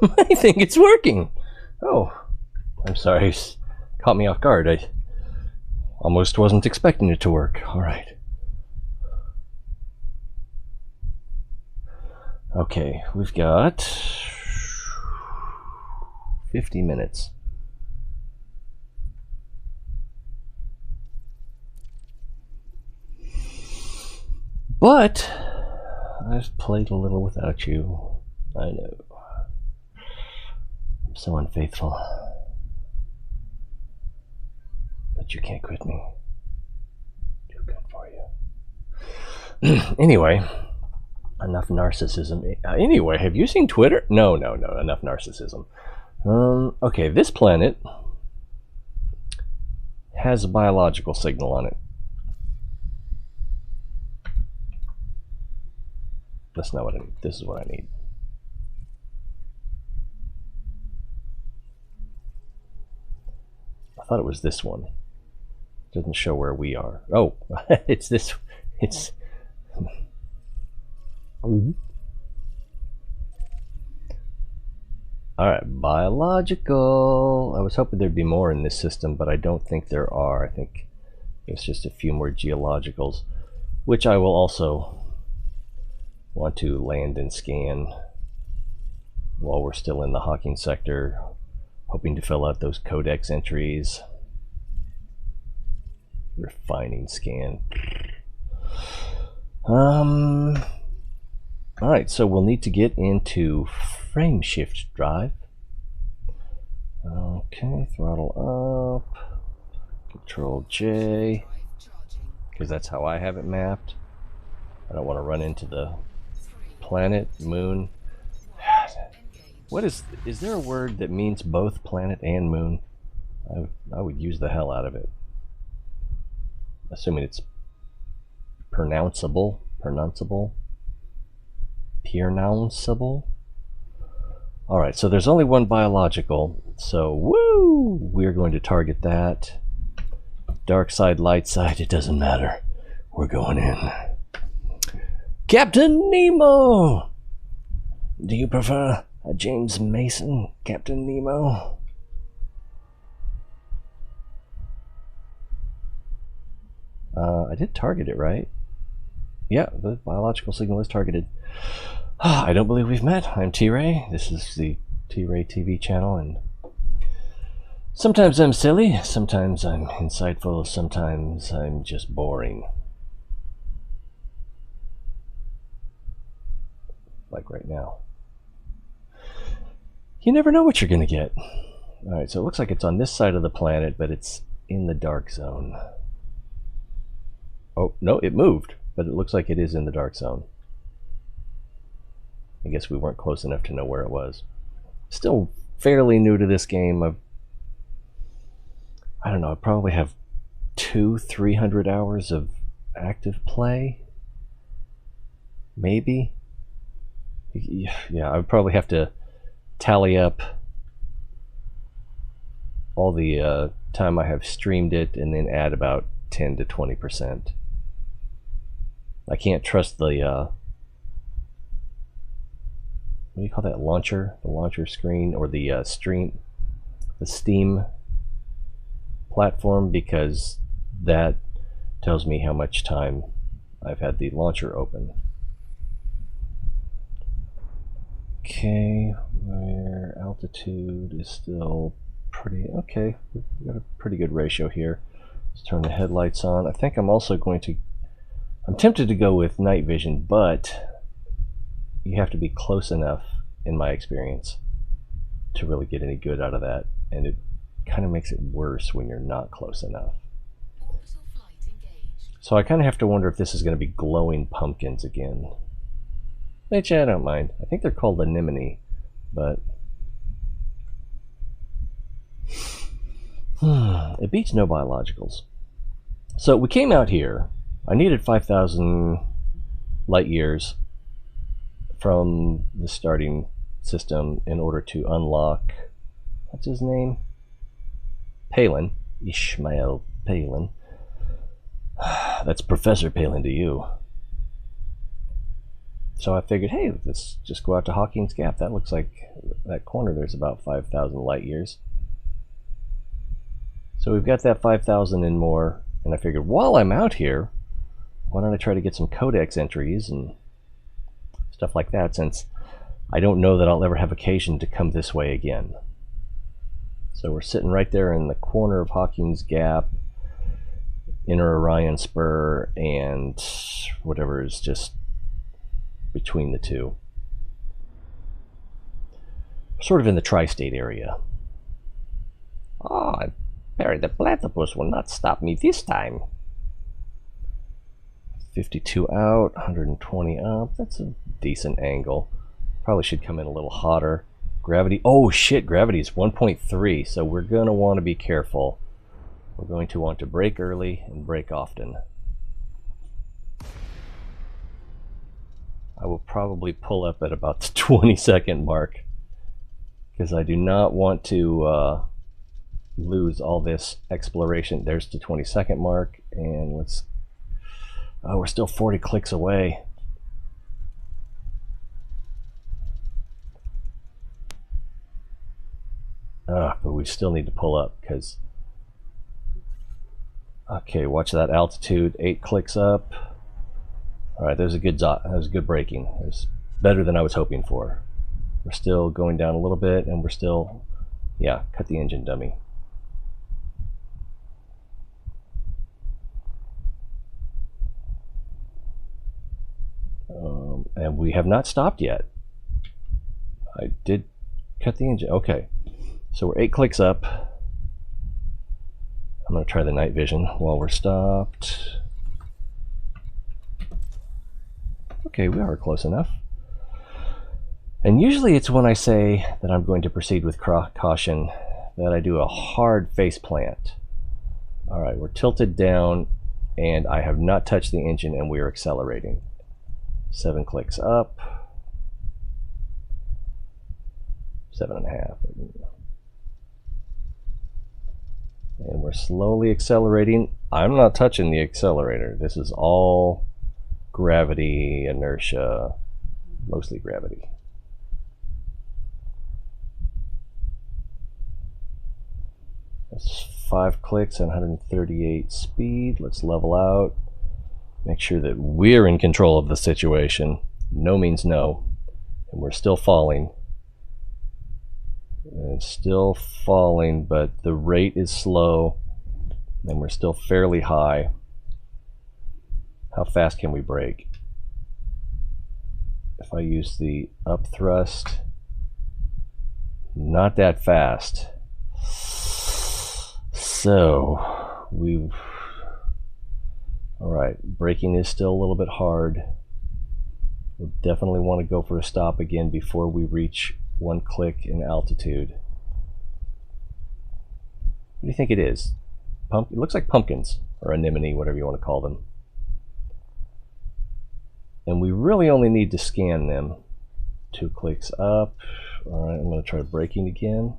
I think it's working. Oh, I'm sorry. Caught me off guard. I almost wasn't expecting it to work. All right. Okay, we've got 50 minutes. But I've played a little without you. I know. I'm so unfaithful. But you can't quit me. Too good for you. Anyway, enough narcissism. Anyway, have you seen Twitter? No, enough narcissism. Okay, this planet has a biological signal on it. That's not what I need. This is what I need. I thought it was this one. It doesn't show where we are. Oh, it's this. It's. Alright, biological. I was hoping there'd be more in this system, but I don't think there are. I think there's just a few more geologicals, which I will also want to land and scan while we're still in the Hawkin sector, hoping to fill out those codex entries. Refining scan. Alright, so we'll need to get into frame shift drive. Okay, throttle up, Control J, because that's how I have it mapped. I don't want to run into the planet, moon. What is there a word that means both planet and moon? I would use the hell out of it. Assuming it's pronounceable. Alright, so there's only one biological, so woo! We're going to target that. Dark side, light side, it doesn't matter. We're going in. Captain Nemo! Do you prefer a James Mason, Captain Nemo? I did target it, right? Yeah, the biological signal is targeted. I don't believe we've met. I'm T-Ray. This is the T-Ray TV channel, and sometimes I'm silly, sometimes I'm insightful, sometimes I'm just boring. Like right now. You never know what you're gonna get. Alright, so it looks like it's on this side of the planet, but it's in the dark zone. Oh, no, it moved, but it looks like it is in the dark zone. I guess we weren't close enough to know where it was. Still fairly new to this game. I don't know, I probably have 200-300 hours of active play. Maybe. Yeah, I would probably have to tally up all the time I have streamed it and then add about 10 to 20%. I can't trust the what do you call that, launcher? The launcher screen, or the Steam platform, because that tells me how much time I've had the launcher open. Okay, where altitude is still pretty okay. We've got a pretty good ratio here. Let's turn the headlights on. I think I'm also going to, I'm tempted to go with night vision, but you have to be close enough, in my experience, to really get any good out of that, and it kind of makes it worse when you're not close enough. So I kind of have to wonder if this is going to be glowing pumpkins again. Which I don't mind. I think they're called anemone, but it beats no biologicals. So we came out here. I needed 5,000 light years from the starting system in order to unlock, what's his name? Palin. Ishmael Palin. That's Professor Palin to you. So I figured, hey, let's just go out to Hawkin's Gap. That looks like that corner there's about 5,000 light years. So we've got that 5,000 and more, and I figured while I'm out here, why don't I try to get some codex entries and stuff like that, since I don't know that I'll ever have occasion to come this way again. So we're sitting right there in the corner of Hawkin's Gap, Inner Orion Spur, and whatever is just between the two. Sort of in the tri-state area. Oh, Barry the platypus will not stop me this time. 52 out, 120 up. That's a decent angle. Probably should come in a little hotter. Gravity, oh shit, gravity is 1.3, so we're going to want to be careful. We're going to want to brake early and brake often. I will probably pull up at about the 20-second mark, because I do not want to lose all this exploration. There's the 20-second mark, and let's... Oh, we're still 40 clicks away. But we still need to pull up, because... Okay, watch that altitude. 8 clicks up. Alright, there's a good braking. It's better than I was hoping for. We're still going down a little bit, and we're still... Yeah, cut the engine, dummy. And we have not stopped yet. I did cut the engine. Okay, so we're 8 clicks up. I'm going to try the night vision while we're stopped. Okay, we are close enough. And usually it's when I say that I'm going to proceed with caution that I do a hard face plant. Alright, we're tilted down, and I have not touched the engine, and we are accelerating. 7 clicks up. 7.5. And we're slowly accelerating. I'm not touching the accelerator. This is all gravity, inertia, mostly gravity. That's 5 clicks and 138 speed. Let's level out. Make sure that we're in control of the situation. No means no. And we're still falling. And it's still falling, but the rate is slow, and we're still fairly high. How fast can we brake? If I use the up thrust, not that fast. So we've... Alright, braking is still a little bit hard. We'll definitely want to go for a stop again before we reach 1 click in altitude. What do you think it is? It looks like pumpkins, or anemone, whatever you want to call them. And we really only need to scan them. 2 clicks up. Alright, I'm going to try braking again.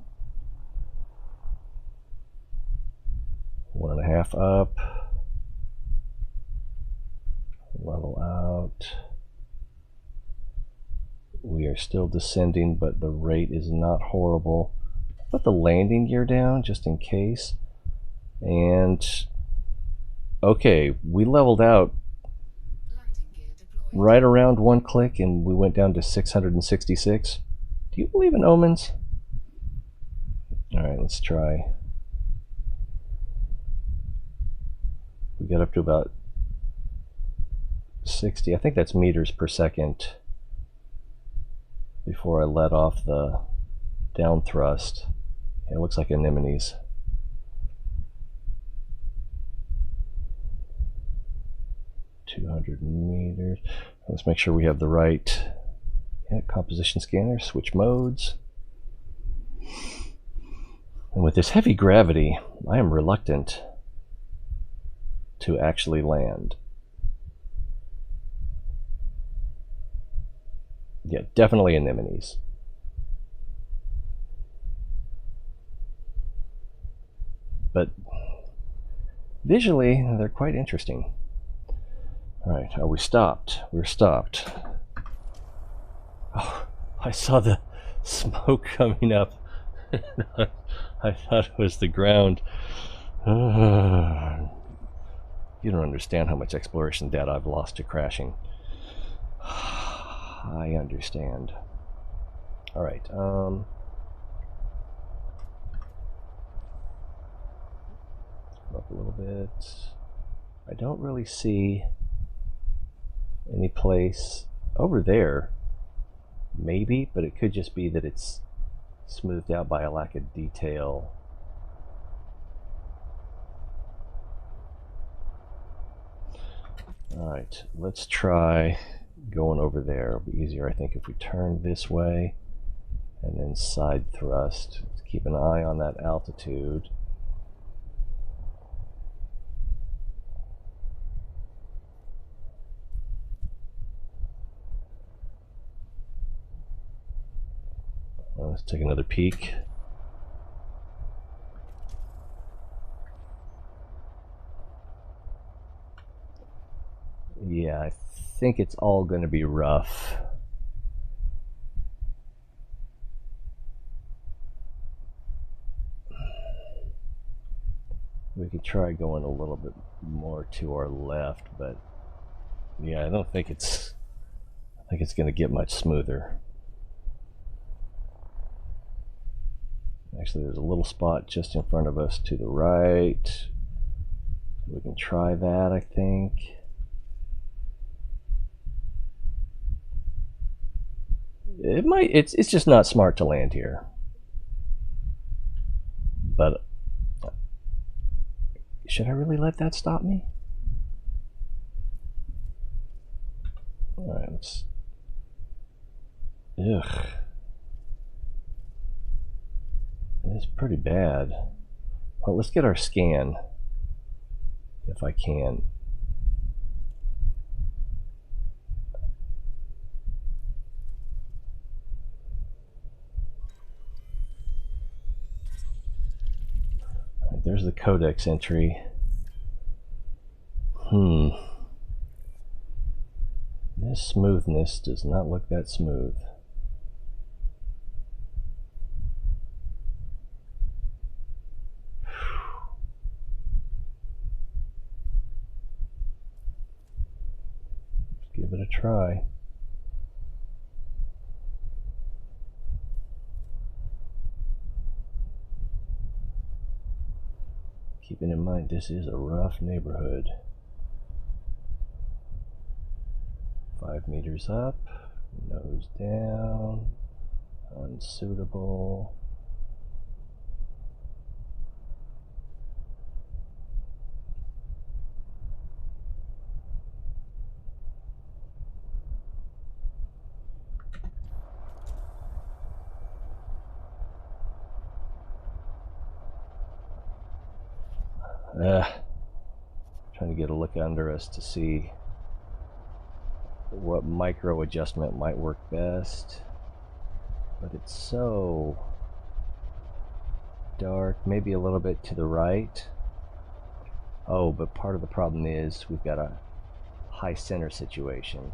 1.5 up. Level out. We are still descending, but the rate is not horrible. Put the landing gear down just in case. And okay, we leveled out right around 1 click, and we went down to 666. Do you believe in omens? Alright, let's try. We got up to about 60. I think that's meters per second before I let off the down thrust. It looks like anemones. .200 meters. Let's make sure we have the right composition scanner. Switch modes. And with this heavy gravity, I am reluctant to actually land. Yeah, definitely anemones. But visually, they're quite interesting. Alright, are we stopped? We're stopped. I saw the smoke coming up. I thought it was the ground. You don't understand how much exploration data I've lost to crashing. I understand. All right. Up a little bit. I don't really see any place over there. Maybe, but it could just be that it's smoothed out by a lack of detail. All right, let's try going over there. It'll be easier, I think, if we turn this way and then side thrust. Let's keep an eye on that altitude. Let's take another peek. Yeah, I think it's all going to be rough. We could try going a little bit more to our left, but yeah, I think it's going to get much smoother. Actually, there's a little spot just in front of us to the right. We can try that, I think. It might, it's just not smart to land here. But should I really let that stop me? All right, let's. Ugh. It's pretty bad. Well, let's get our scan, if I can. Right, there's the codex entry. This smoothness does not look that smooth. Give it a try. Keeping in mind this is a rough neighborhood. 5 meters up, nose down, unsuitable. Trying to get a look under us to see what micro adjustment might work best, but it's so dark. Maybe a little bit to the right. Oh, but part of the problem is we've got a high center situation.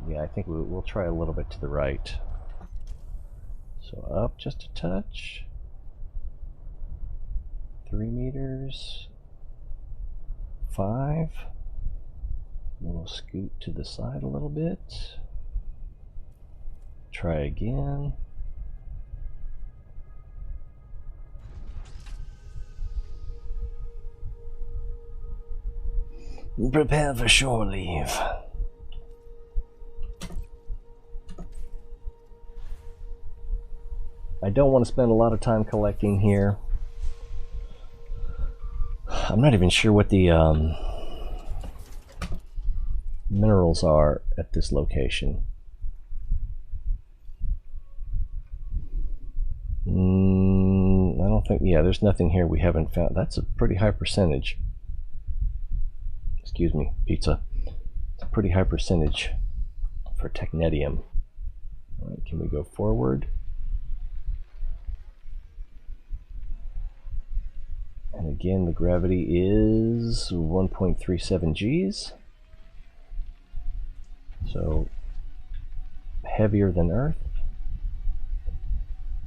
Yeah, I think we'll try a little bit to the right. So up just a touch. 3 meters. 5. We'll scoot to the side a little bit. Try again. Prepare for shore leave. I don't want to spend a lot of time collecting here. I'm not even sure what the minerals are at this location. I don't think, yeah, there's nothing here we haven't found. That's a pretty high percentage. Excuse me, pizza. It's a pretty high percentage for technetium. All right, can we go forward? And again, the gravity is 1.37 Gs. So heavier than Earth.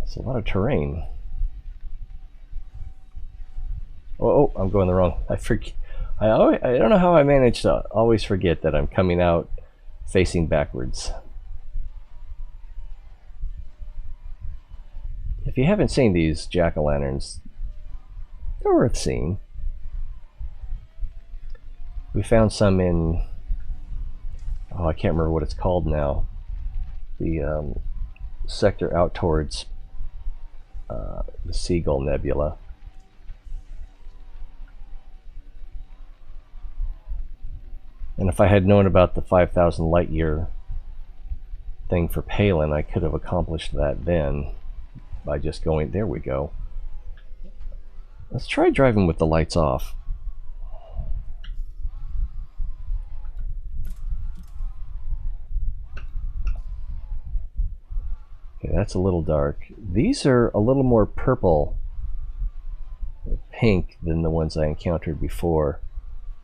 It's a lot of terrain. Oh, I'm going the wrong. I forget. I don't know how I manage to always forget that I'm coming out facing backwards. If you haven't seen these jack-o'-lanterns, they're worth seeing. We found some in, oh, I can't remember what it's called now. The sector out towards the Seagull Nebula. And if I had known about the 5,000 light year thing for Palin, I could have accomplished that then by just going, there we go. Let's try driving with the lights off. Okay, that's a little dark. These are a little more purple, pink than the ones I encountered before.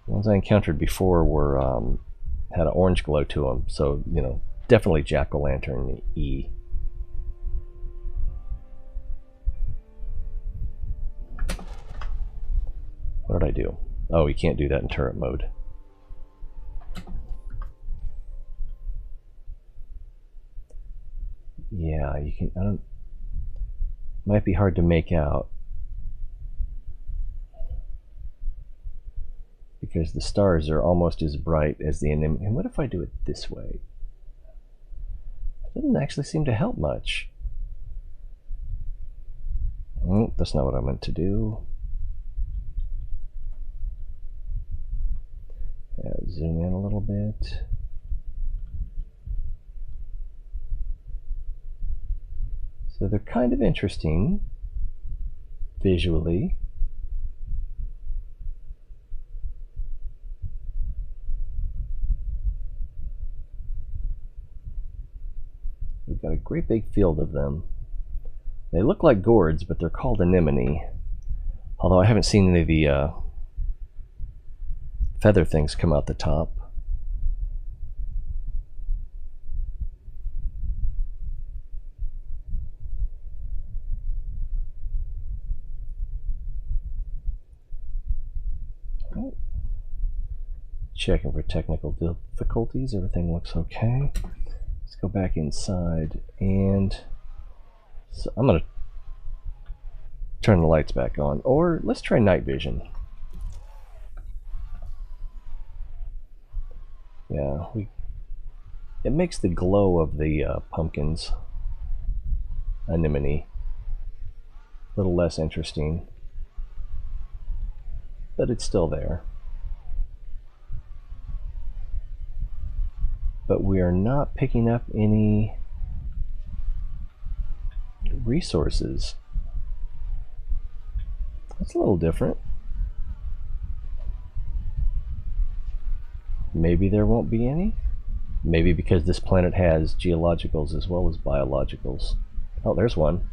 The ones I encountered before were had an orange glow to them, so you know, definitely jack-o'-lantern E. What did I do? Oh, you can't do that in turret mode. Yeah, you can. I don't. Might be hard to make out because the stars are almost as bright as the anemone. And what if I do it this way? It doesn't actually seem to help much. Oh, that's not what I meant to do. Yeah, zoom in a little bit. So they're kind of interesting visually. We've got a great big field of them. They look like gourds, but they're called anemone. Although I haven't seen any of the feather things come out the top. Oh. Checking for technical difficulties. Everything looks okay. Let's go back inside, and so I'm gonna turn the lights back on, or let's try night vision. Yeah, it makes the glow of the pumpkins anemone a little less interesting, but it's still there. But we are not picking up any resources. That's a little different. Maybe there won't be any. Maybe because this planet has geologicals as well as biologicals. Oh, there's one.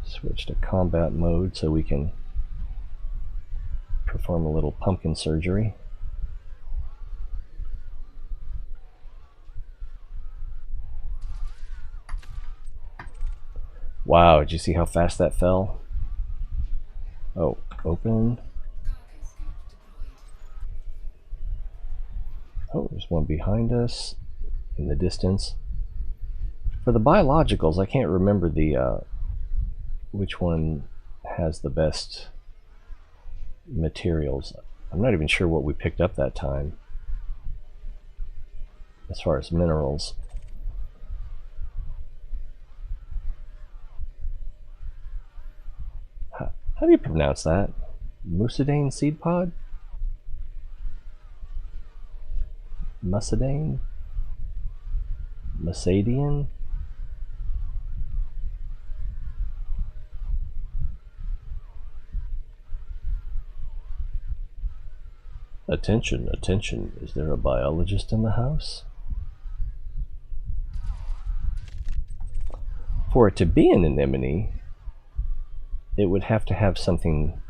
Switch to combat mode so we can perform a little pumpkin surgery. Wow, did you see how fast that fell? Oh, open. Oh, there's one behind us in the distance. For the biologicals, I can't remember the which one has the best materials. I'm not even sure what we picked up that time as far as minerals. How do you pronounce that? Mucidane seed pod? Mucidane? Musadian? Attention, attention, is there a biologist in the house? For it to be an anemone, it would have to have something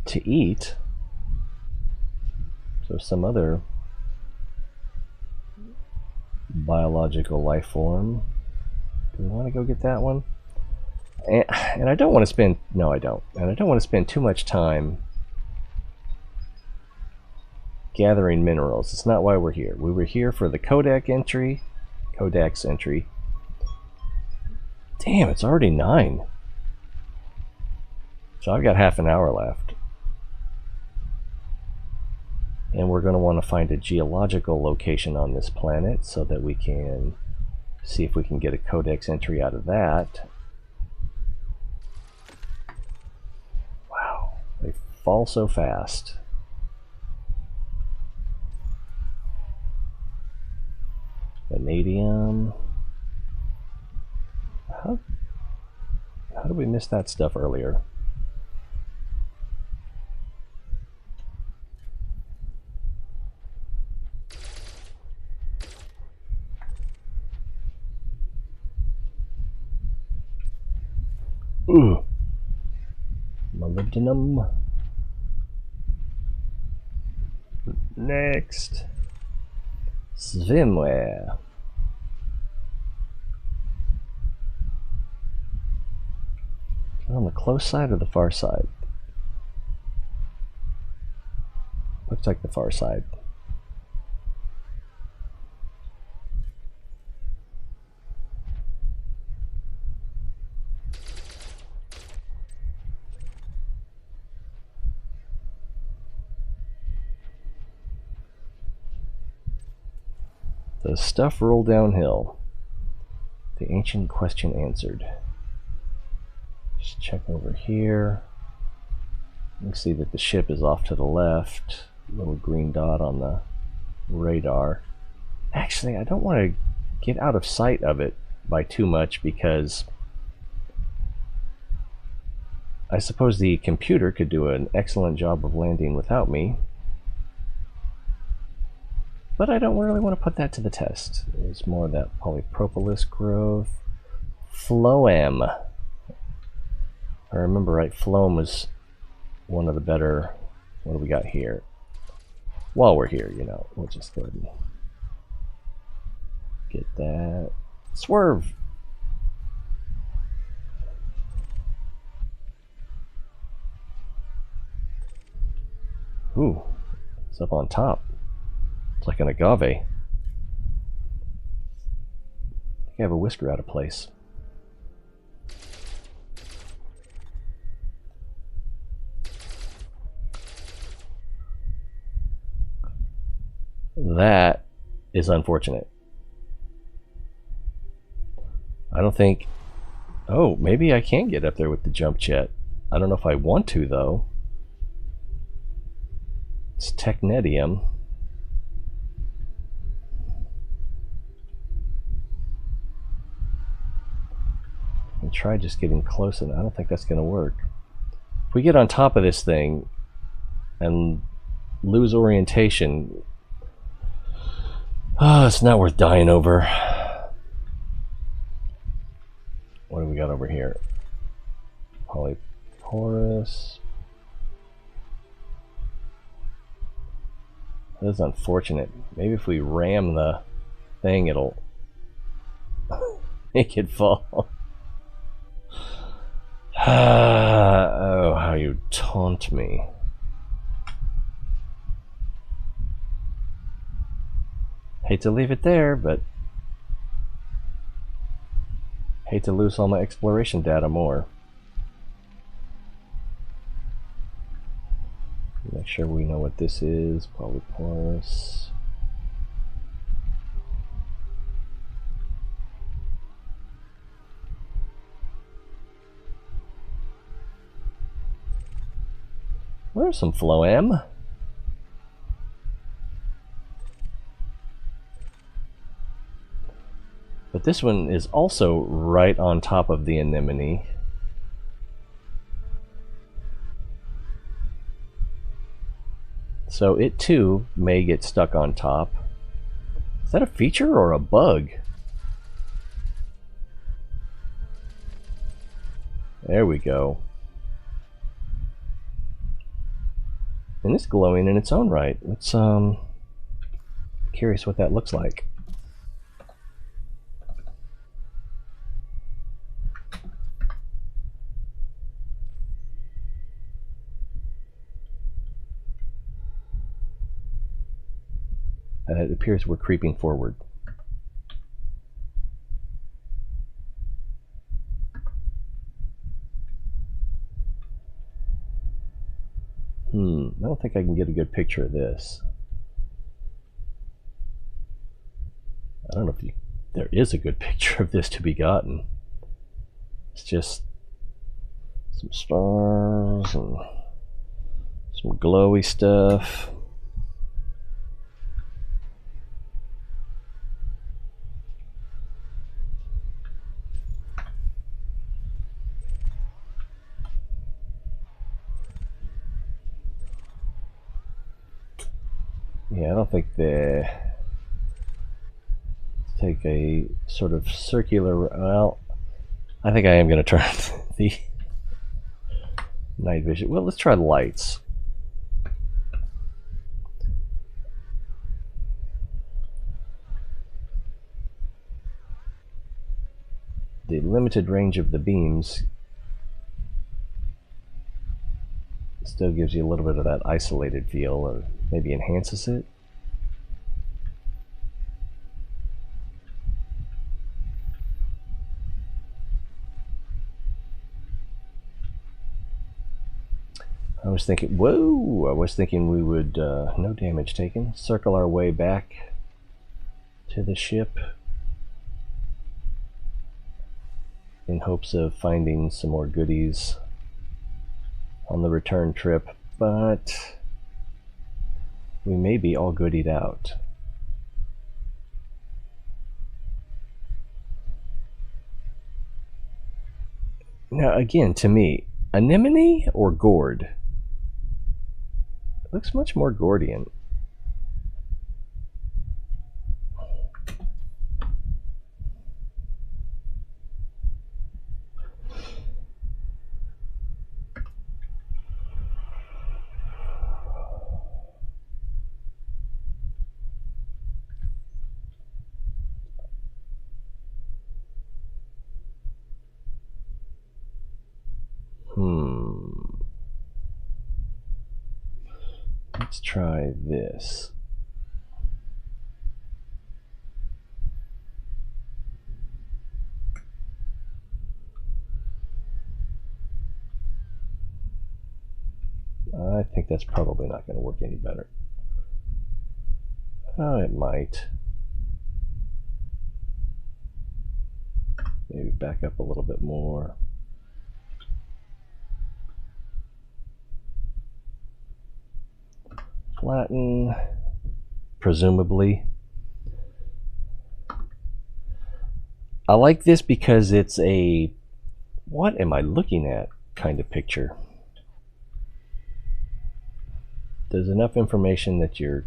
to eat. So some other biological life form. Do we want to go get that one? And I don't want to spend, no I don't, and I don't want to spend too much time gathering minerals. It's not why we're here. We were here for the codex entry. Damn, it's already 9. So I've got half an hour left. And we're going to want to find a geological location on this planet so that we can see if we can get a codex entry out of that. Wow, they fall so fast. Vanadium. How did we miss that stuff earlier? Ooh. Molybdenum. Next. Swimwear. On the close side or the far side? Looks like the far side. The stuff rolled downhill. The ancient question answered. Just check over here. You can see that the ship is off to the left. Little green dot on the radar. Actually, I don't want to get out of sight of it by too much because I suppose the computer could do an excellent job of landing without me. But I don't really want to put that to the test. It's more of that polypropilis growth. Phloem. If I remember right, phloem was one of the better. What do we got here? While we're here, you know, we'll just go ahead and get that. Swerve! Ooh, it's up on top. It's like an agave. I think I have a whisker out of place. That is unfortunate. I don't think... Oh, maybe I can get up there with the jump jet. I don't know if I want to, though. It's technetium. And try just getting close, and I don't think that's going to work. If we get on top of this thing and lose orientation, it's not worth dying over. What do we got over here? Polyporous. That is unfortunate. Maybe if we ram the thing, it'll make it fall. Oh, how you taunt me. Hate to leave it there, but hate to lose all my exploration data more. Make sure we know what this is. Polyporous. There's some phloem. But this one is also right on top of the anemone. So it too may get stuck on top. Is that a feature or a bug? There we go. And it's glowing in its own right. Let's curious what that looks like. It appears we're creeping forward. I don't think I can get a good picture of this. I don't know if there is a good picture of this to be gotten. It's just some stars and some glowy stuff. Yeah, I don't think let's take a sort of circular, well, I think I am going to turn the night vision. Well, let's try lights. The limited range of the beams still gives you a little bit of that isolated feel, or maybe enhances it. I was thinking we would, no damage taken, circle our way back to the ship in hopes of finding some more goodies on the return trip, but we may be all goodied out. Now again, to me, anemone or gourd? It looks much more Gordian. Let's try this. I think that's probably not going to work any better. Oh, it might. Maybe back up a little bit more. Flatten, presumably. I like this because it's a what am I looking at kind of picture. There's enough information that you're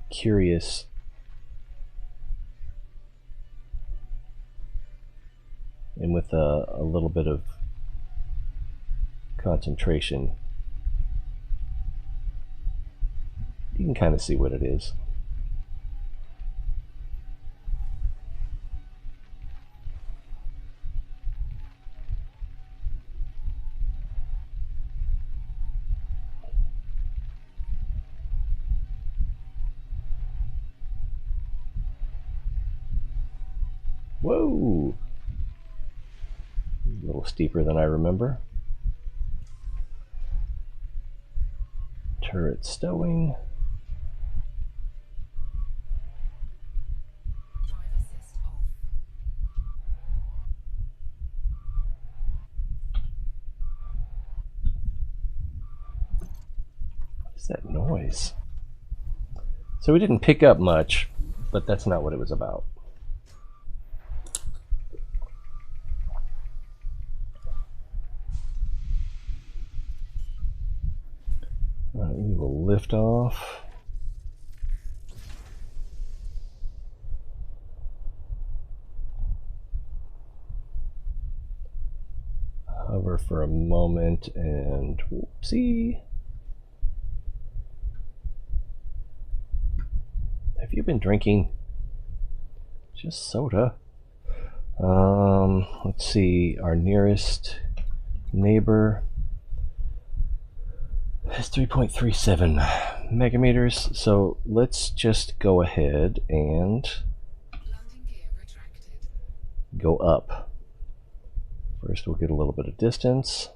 curious. And with a little bit of concentration, you can kind of see what it is. Whoa! A little steeper than I remember. Turret stowing. What is that noise? So we didn't pick up much, but that's not what it was about. We will lift off. Hover for a moment and whoopsie. Have you been drinking? Just soda. Let's see, our nearest neighbor is 3.37 megameters, so let's just go ahead and go up. First we'll get a little bit of distance.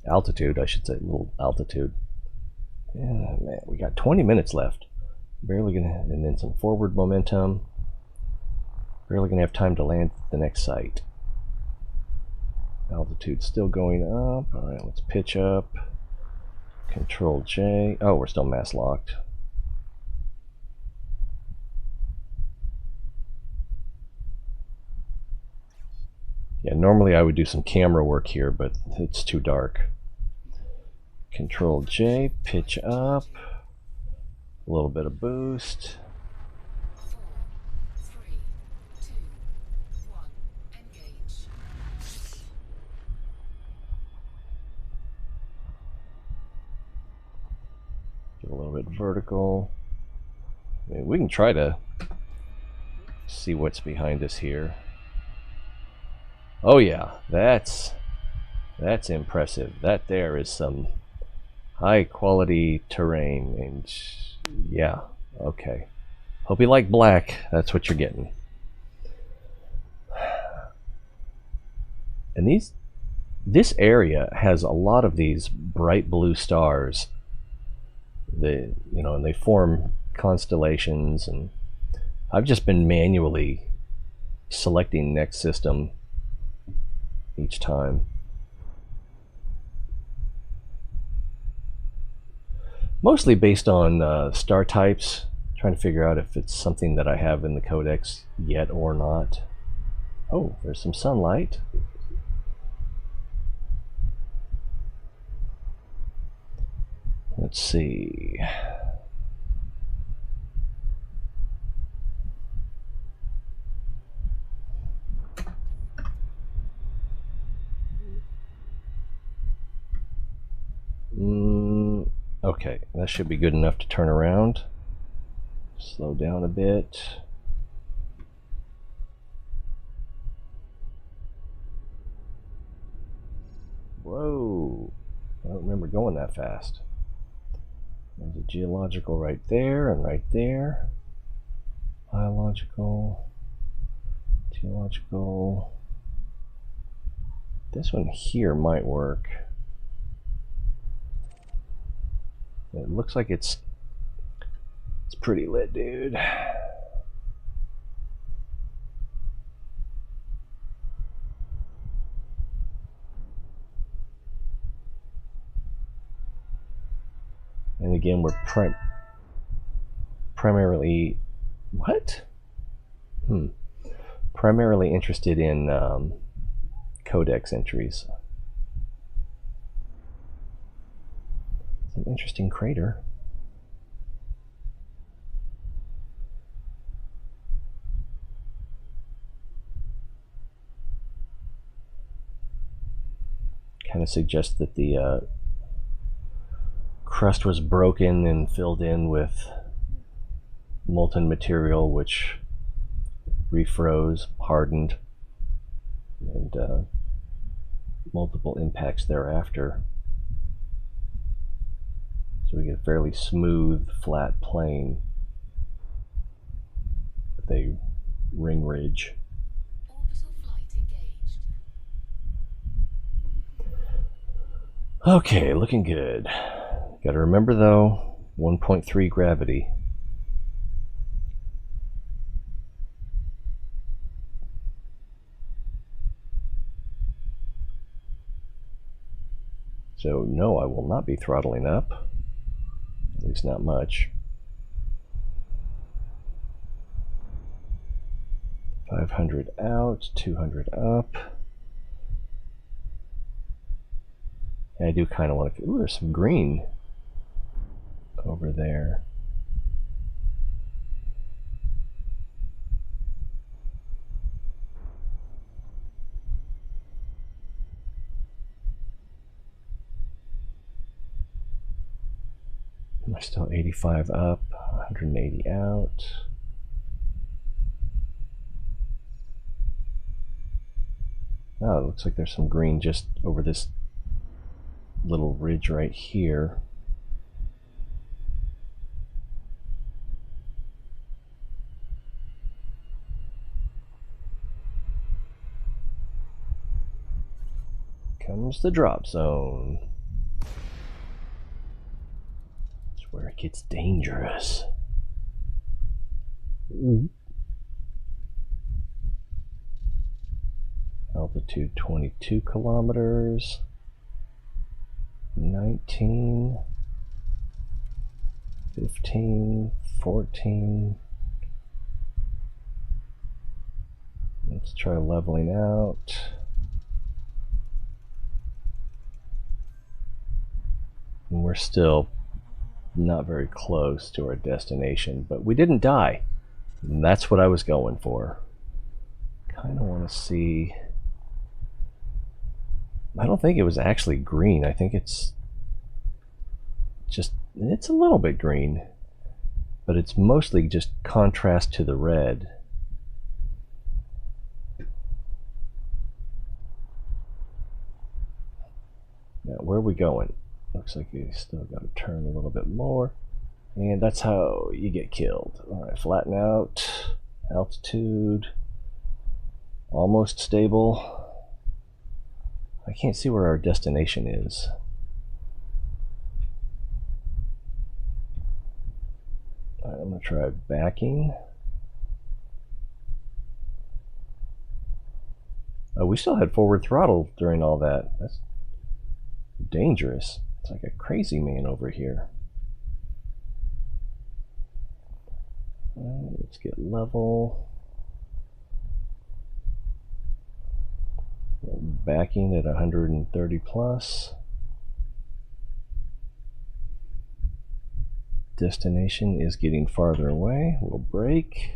Altitude, I should say, a little altitude. Yeah, man, we got 20 minutes left. Barely gonna, and then some forward momentum. Barely gonna have time to land at the next site. Altitude still going up. Alright, let's pitch up. Control J. Oh, we're still mass locked. Yeah, normally I would do some camera work here, but it's too dark. Control J, pitch up. A little bit of boost. 4, 3, 2, 1, engage. Get a little bit vertical. I mean, we can try to see what's behind us here. Oh yeah, that's impressive. That there is some high quality terrain, and yeah, okay. Hope you like black. That's what you're getting. And this area has a lot of these bright blue stars. And they form constellations, and I've just been manually selecting next system each time. Mostly based on star types, trying to figure out if it's something that I have in the codex yet or not. Oh, there's some sunlight. Let's see. Okay, that should be good enough to turn around. Slow down a bit. Whoa, I don't remember going that fast. There's a geological right there and right there. Biological, geological. This one here might work. It looks like it's pretty lit, dude. And again, we're primarily what? Primarily interested in codex entries. An interesting crater. Kind of suggests that the crust was broken and filled in with molten material, which refroze, hardened, and multiple impacts thereafter. So we get a fairly smooth, flat plane with a ring ridge. Orbital flight engaged. Okay, looking good. Got to remember though, 1.3 gravity. So no, I will not be throttling up. At least not much. 500 out, 200 up. And I do kind of want to... Ooh, there's some green over there. Am I still 85 up, 180 out? Oh, it looks like there's some green just over this little ridge right here. Comes the drop zone. It's where it gets dangerous. Altitude 22 kilometers. 19. 15. 14. Let's try leveling out. And we're still not very close to our destination, but we didn't die. And that's what I was going for. Kind of want to see... I don't think it was actually green. I think it's just... It's a little bit green, but it's mostly just contrast to the red. Now, where are we going? Looks like you still got to turn a little bit more. And that's how you get killed. Alright, flatten out. Altitude. Almost stable. I can't see where our destination is. Alright, I'm going to try backing. Oh, we still had forward throttle during all that. That's dangerous. It's like a crazy man over here. Let's get level. Backing at 130 plus. Destination is getting farther away. We'll brake.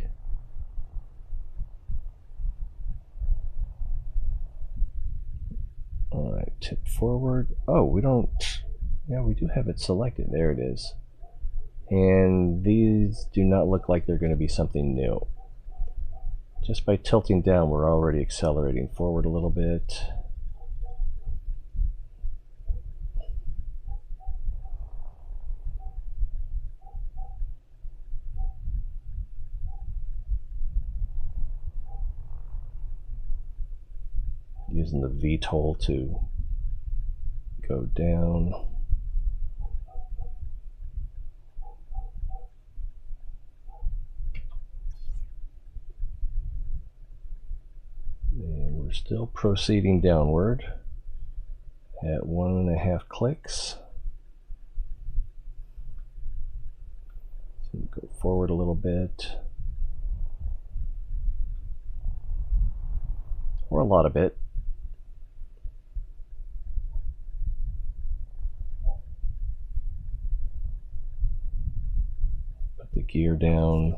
Alright, tip forward. Oh, we don't... Yeah, we do have it selected. There it is. And these do not look like they're going to be something new. Just by tilting down, we're already accelerating forward a little bit. Using the VTOL to go down. And we're still proceeding downward at 1.5 clicks. So go forward a little bit. Or a lot of it. Put the gear down.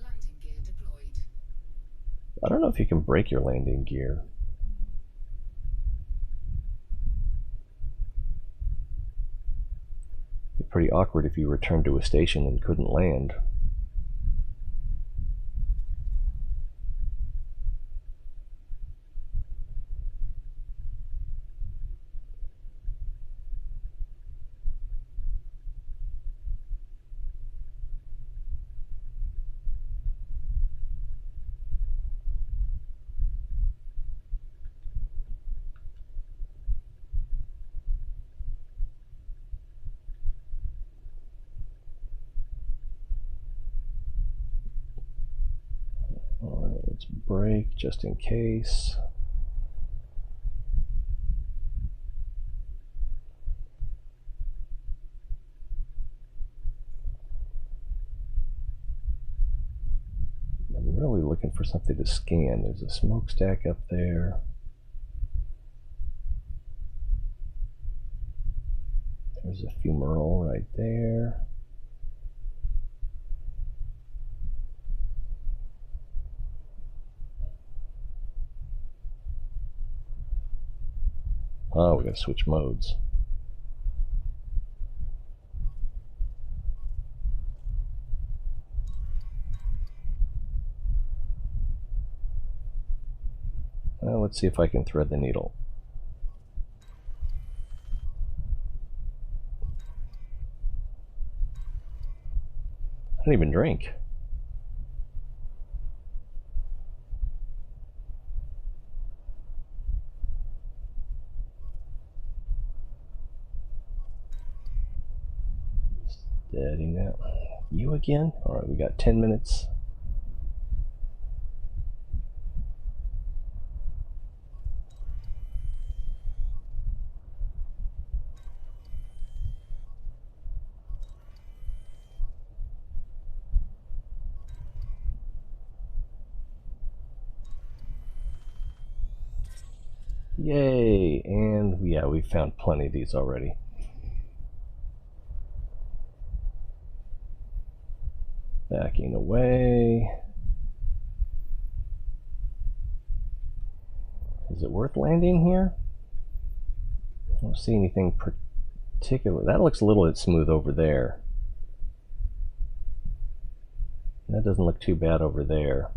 Landing gear deployed. I don't know if you can break your landing gear. It'd be pretty awkward if you returned to a station and couldn't land. Alright, let's brake just in case. I'm really looking for something to scan. There's a smokestack up there. There's a fumarole right there. Oh, we gotta switch modes. Well, let's see if I can thread the needle. I don't even drink. Steady now. You again? Alright, we got 10 minutes. Yay! And yeah, we found plenty of these already. Backing away. Is it worth landing here? I don't see anything particular. That looks a little bit smooth over there. That doesn't look too bad over there.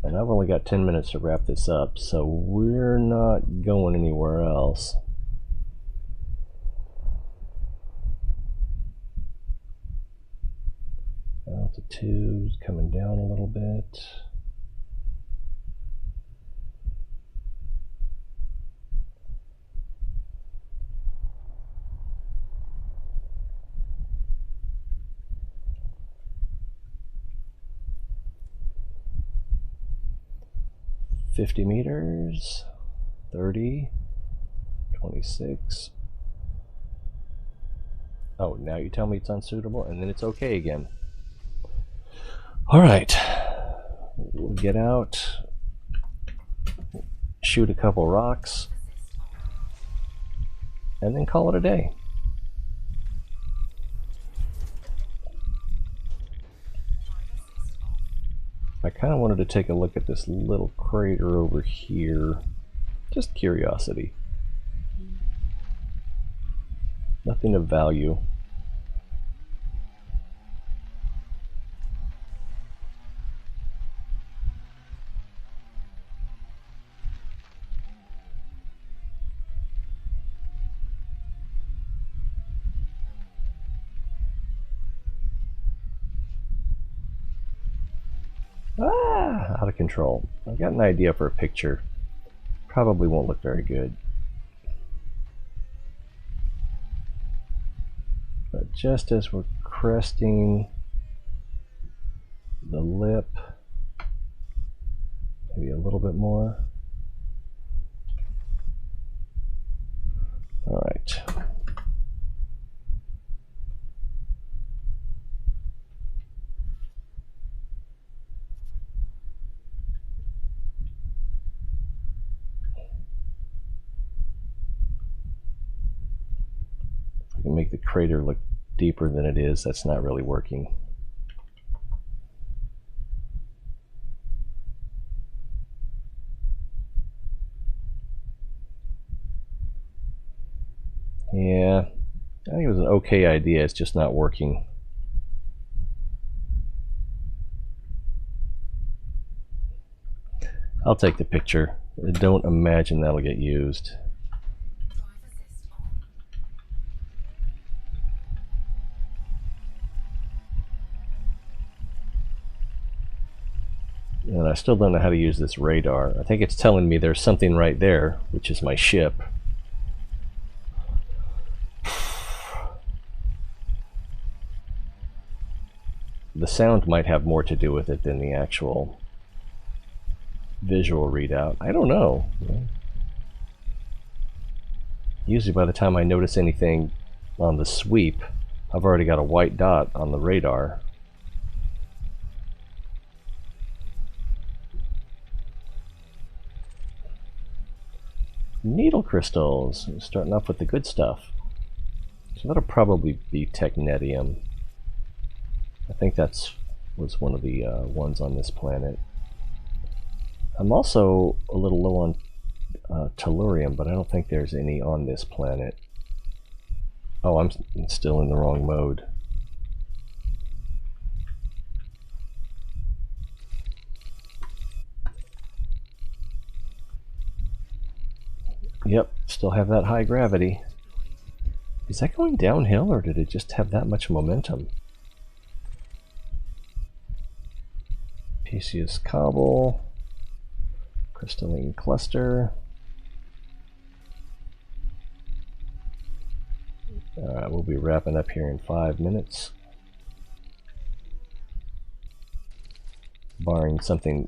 And I've only got 10 minutes to wrap this up, so we're not going anywhere else. Altitude's coming down a little bit. $50 meters, 30, 26. Oh, now you tell me it's unsuitable, and then it's okay again. All right, we'll get out, shoot a couple rocks, and then call it a day. I kind of wanted to take a look at this little crater over here. Just curiosity. Nothing of value. Out of control. I've got an idea for a picture. Probably won't look very good. But just as we're cresting the lip, maybe a little bit more. All right. Make the crater look deeper than it is. That's not really working. Yeah, I think it was an okay idea. It's just not working. I'll take the picture. I don't imagine that'll get used. And I still don't know how to use this radar. I think it's telling me there's something right there, which is my ship. The sound might have more to do with it than the actual visual readout. I don't know. Usually by the time I notice anything on the sweep, I've already got a white dot on the radar. crystals. We're starting off with the good stuff. So that'll probably be technetium. I think was one of the ones on this planet. I'm also a little low on tellurium, but I don't think there's any on this planet. Oh, I'm still in the wrong mode. Yep, still have that high gravity. Is that going downhill, or did it just have that much momentum? Pieces cobble, crystalline cluster. We'll be wrapping up here in 5 minutes, barring something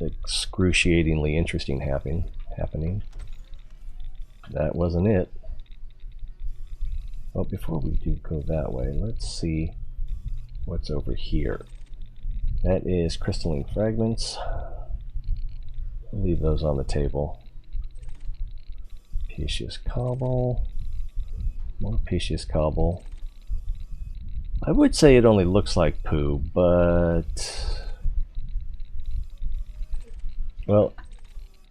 excruciatingly interesting happening. That wasn't it. Well, before we do go that way, let's see what's over here. That is crystalline fragments. I'll leave those on the table. Precious cobble. More precious cobble. I would say it only looks like poo, but... well,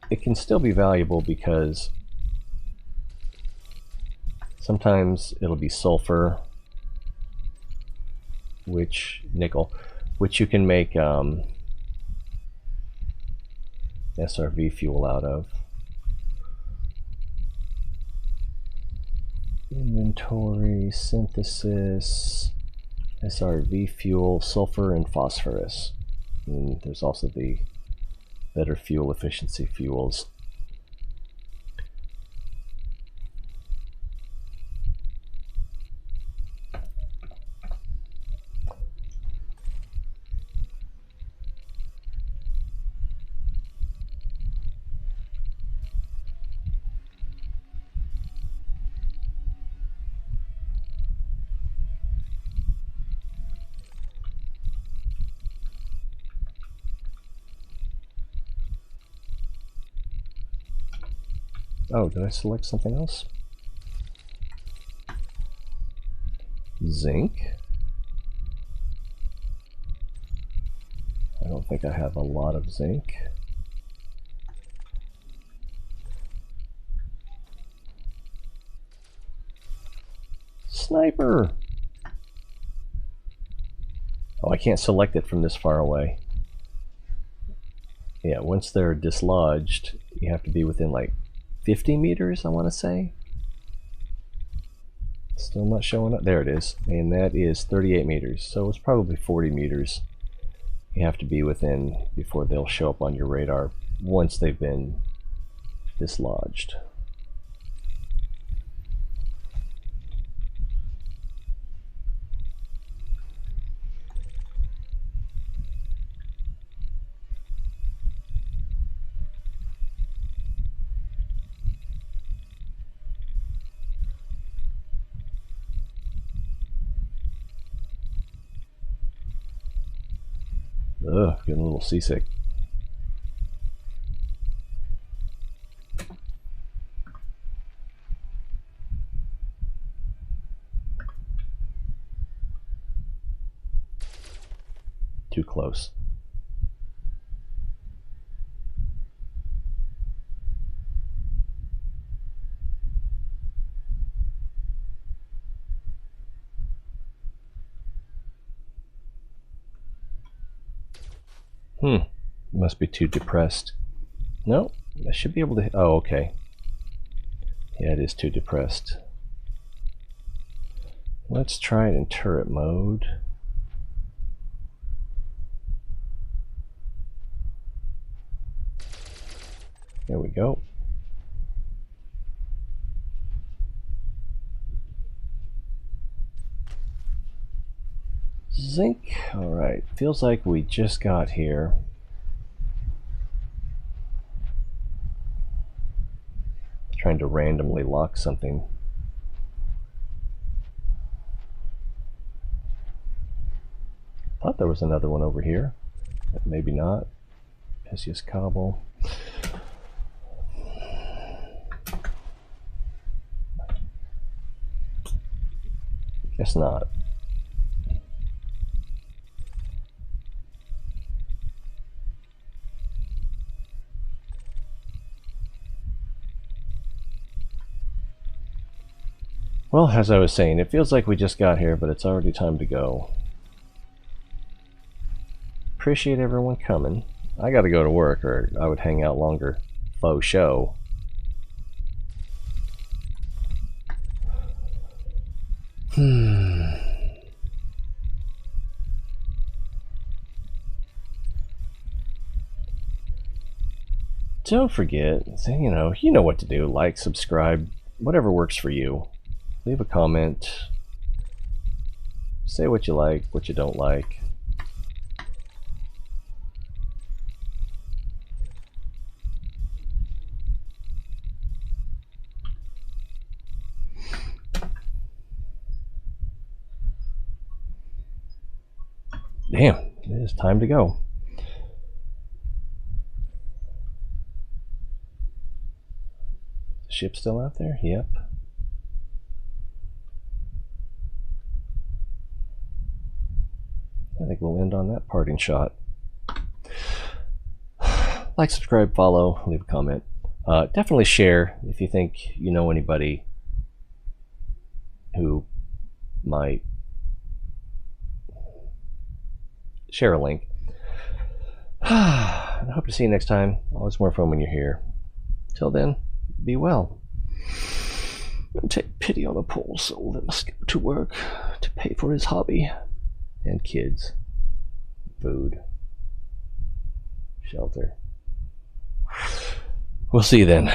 it can still be valuable because sometimes it'll be sulfur, nickel, which you can make SRV fuel out of. Inventory, synthesis, SRV fuel, sulfur, and phosphorus. And there's also the better fuel efficiency fuels. Oh, did I select something else? Zinc. I don't think I have a lot of zinc. Sniper! Oh, I can't select it from this far away. Yeah, once they're dislodged, you have to be within like 50 meters, I want to say. Still not showing up. There it is. And that is 38 meters. So it's probably 40 meters you have to be within before they'll show up on your radar once they've been dislodged. Ugh, getting a little seasick. Too close. Must be too depressed. No, I should be able to. Oh, okay. Yeah, it is too depressed. Let's try it in turret mode. There we go. Zinc. Alright, feels like we just got here. Trying to randomly lock something. Thought there was another one over here, but maybe not. Precious cobble. Guess not. Well, as I was saying, it feels like we just got here, but it's already time to go. Appreciate everyone coming. I gotta go to work, or I would hang out longer. Faux show. Don't forget, you know what to do. Like, subscribe, whatever works for you. Leave a comment. Say what you like, what you don't like. Damn, it is time to go. The ship still out there? Yep. I think we'll end on that parting shot. Like, subscribe, follow, leave a comment. Definitely share if you think you know anybody who might. Share a link. I hope to see you next time. Always more fun when you're here. Till then, be well. And take pity on a poor soul that must go to work to pay for his hobby. And kids. Food. Shelter. We'll see you then.